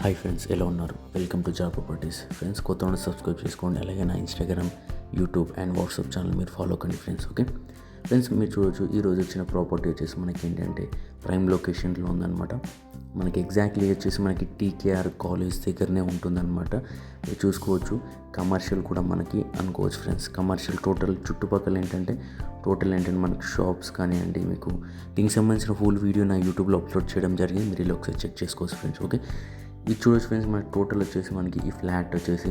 Hi friends, ఎలా ఉన్నారు? Welcome to job properties. Friends, కొత్త ఉన్న సబ్స్క్రైబ్ చేసుకోండి. అలాగే నా Instagram, YouTube and WhatsApp channel మీరు ఫాలో కండి ఫ్రెండ్స్. ఓకే ఫ్రెండ్స్, మీరు చూడొచ్చు ఈరోజు వచ్చిన ప్రాపర్టీ వచ్చేసి మనకి ఏంటంటే ప్రైమ్ లొకేషన్లో ఉందన్నమాట. మనకి ఎగ్జాక్ట్లీ వచ్చేసి మనకి టీకేఆర్ కాలేజ్ దగ్గరనే ఉంటుందన్నమాట. మీరు చూసుకోవచ్చు. కమర్షియల్ కూడా మనకి అనుకోవచ్చు ఫ్రెండ్స్. కమర్షియల్ టోటల్ చుట్టుపక్కల ఏంటంటే మనకి షాప్స్ కానివ్వండి, మీకు దీనికి సంబంధించిన ఫుల్ వీడియో నా యూట్యూబ్లో అప్లోడ్ చేయడం జరిగింది. మీరు ఇలా ఒకసారి చెక్ చేసుకోవచ్చు ఫ్రెండ్స్. ఓకే, ఇది చూడొచ్చు ఫ్రెండ్స్. మనకి టోటల్ వచ్చేసి మనకి ఈ ఫ్లాట్ వచ్చేసి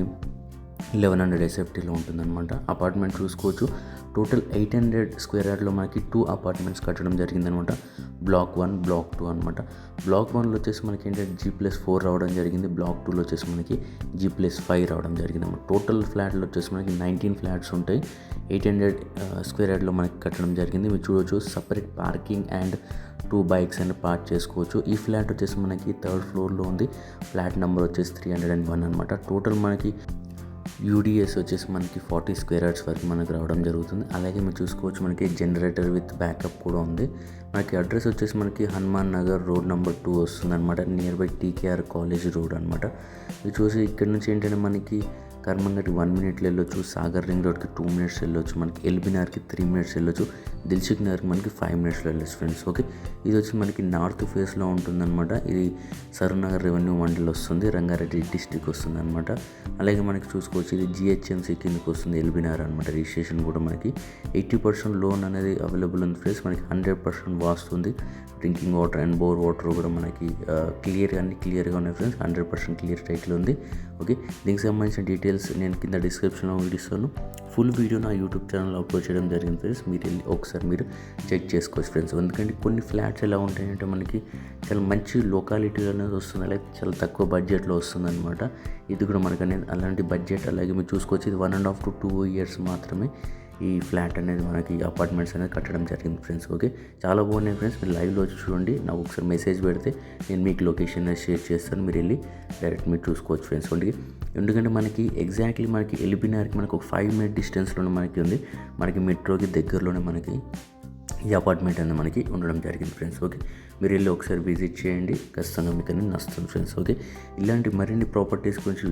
1100 ఎస్ఎఫ్టీలో ఉంటుందన్నమాట. అపార్ట్మెంట్ చూసుకోవచ్చు. టోటల్ 800 స్క్వేర్ యార్డ్లో మనకి 2 అపార్ట్మెంట్స్ కట్టడం జరిగిందనమాట. బ్లాక్ 1, బ్లాక్ 2 అనమాట. బ్లాక్ 1లో వచ్చేసి మనకి ఏంటంటే G+4 రావడం జరిగింది. బ్లాక్ 2లో వచ్చేసి మనకి G+5 రావడం జరిగింది అనమాట. టోటల్ ఫ్లాట్లో వచ్చేసి మనకి 19 ఫ్లాట్స్ ఉంటాయి. 800 స్క్వేర్ యార్డ్లో మనకి కట్టడం జరిగింది. మీరు చూడవచ్చు. సపరేట్ పార్కింగ్ అండ్ 2 బైక్స్ అని పార్క్ చేసుకోవచ్చు. ఈ ఫ్లాట్ వచ్చేసి మనకి 3rd ఫ్లోర్లో ఉంది. ఫ్లాట్ నెంబర్ వచ్చేసి 301 అనమాట. టోటల్ మనకి యూడిఎస్ వచ్చేసి మనకి 40 స్క్వేర్ యార్డ్స్ వరకు మనకు రావడం జరుగుతుంది. అలాగే మీరు చూసుకోవచ్చు, మనకి జనరేటర్ విత్ బ్యాకప్ కూడా ఉంది. మనకి అడ్రస్ వచ్చేసి మనకి హనుమాన్ నగర్ రోడ్ నెంబర్ 2 వస్తుంది అనమాట. Near by TKR college road అనమాట. ఇది చూసి ఇక్కడ నుంచి ఏంటంటే మనకి కర్మంగటి 1 మినిట్లో వెళ్ళొచ్చు. సాగర్ రింగ్ రోడ్కి 2 మినిట్స్ వెళ్ళొచ్చు. మనకి ఎల్బీనగర్కి 3 మినిట్స్ వెళ్ళొచ్చు. దిల్సుఖ్ నగర్కి మనకి 5 మినిట్స్లో వెళ్ళొచ్చు ఫ్రెండ్స్. ఓకే, ఇది వచ్చి మనకి నార్త్ ఫేస్లో ఉంటుందన్నమాట. ఇది సరూనగర్ రెవెన్యూ మండలి వస్తుంది. రంగారెడ్డి డిస్టిక్ వస్తుంది అనమాట. అలాగే మనకి చూసుకోవచ్చు, ఇది జిహెచ్ఎంసీ కిందకి వస్తుంది. ఎల్బీనగర్ అనమాట. రిజిస్ట్రేషన్ కూడా మనకి 80% లోన్ అనేది అవైలబుల్ ఉంది ఫ్రెండ్స్. మనకి 100% వాస్తుంది. Drinking water and bore water కూడా మనకి క్లియర్గా ఉన్నాయి ఫ్రెండ్స్. 100% క్లియర్ టైటిల్ ఉంది. ఓకే, దీనికి సంబంధించిన డీటెయిల్స్ నేను కింద డిస్క్రిప్షన్లో ఇస్తాను. ఫుల్ వీడియో నా యూట్యూబ్ ఛానల్లో అప్లోడ్ చేయడం జరిగింది ఫ్రెండ్స్. మీరు వెళ్ళి ఒకసారి మీరు చెక్ చేసుకోవచ్చు ఫ్రెండ్స్. ఎందుకంటే కొన్ని ఫ్లాట్స్ ఎలా ఉంటాయంటే మనకి చాలా మంచి లొకాలిటీ అనేది వస్తుంది. అలాగే చాలా తక్కువ బడ్జెట్లో వస్తుంది అనమాట. ఇది కూడా మనకు అనేది అలాంటి బడ్జెట్. అలాగే మీరు చూసుకోవచ్చు, ఇది 1.5 to 2 years మాత్రమే ఈ ఫ్లాట్ అనేది మనకి అపార్ట్మెంట్స్ అనేది కట్టడం జరిగింది ఫ్రెండ్స్. ఓకే, చాలా బాగున్నాయి ఫ్రెండ్స్. మీరు లైవ్లో వచ్చి చూడండి. నాకు ఒకసారి మెసేజ్ పెడితే నేను మీకు లొకేషన్ షేర్ చేస్తాను. మీరు వెళ్ళి డైరెక్ట్ మీరు చూసుకోవచ్చు ఫ్రెండ్స్. ఎందుకంటే మనకి ఎగ్జాక్ట్లీ మనకి ఎల్బీనగర్కి మనకి ఒక 5 minute డిస్టెన్స్లోనే మనకి ఉంది. మనకి మెట్రోకి దగ్గరలోనే మనకి ఈ అపార్ట్మెంట్ అనేది మనకి ఉండడం జరిగింది ఫ్రెండ్స్. ఓకే, మీరు వెళ్ళి ఒకసారి విజిట్ చేయండి. ఖచ్చితంగా మీకు అనేది నచ్చుతుంది ఫ్రెండ్స్. ఓకే, ఇలాంటి మరిన్ని ప్రాపర్టీస్ గురించి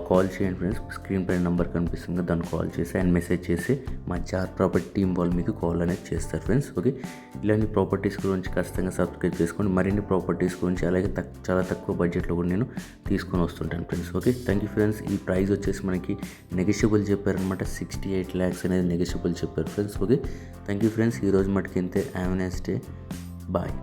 కాల్ చేయండి ఫ్రెండ్స్. స్క్రీన్ పైన నెంబర్ కనిపిస్తుంది, దాన్ని కాల్ చేసి అండ్ మెసేజ్ చేసి మా జార్ ప్రాపర్టీ టీమ్ వాళ్ళు మీకు కాల్ అనేది చేస్తారు ఫ్రెండ్స్. ఓకే, ఇలాంటి ప్రాపర్టీస్ గురించి ఖచ్చితంగా సబ్స్క్రైబ్ చేసుకోండి. మరిన్ని ప్రాపర్టీస్ గురించి అలాగే చాలా తక్కువ బడ్జెట్లో కూడా నేను తీసుకొని వస్తుంటాను friends. Okay, thank you friends. ఈ ప్రైస్ వచ్చేసి మనకి నెగోషియబుల్ చెప్పారనమాట. 68 lakhs అనేది నెగోషియబుల్ చెప్పారు friends. Okay, thank you friends. ఈరోజు మటుకు ఇంతే. Have a nice day. Bye.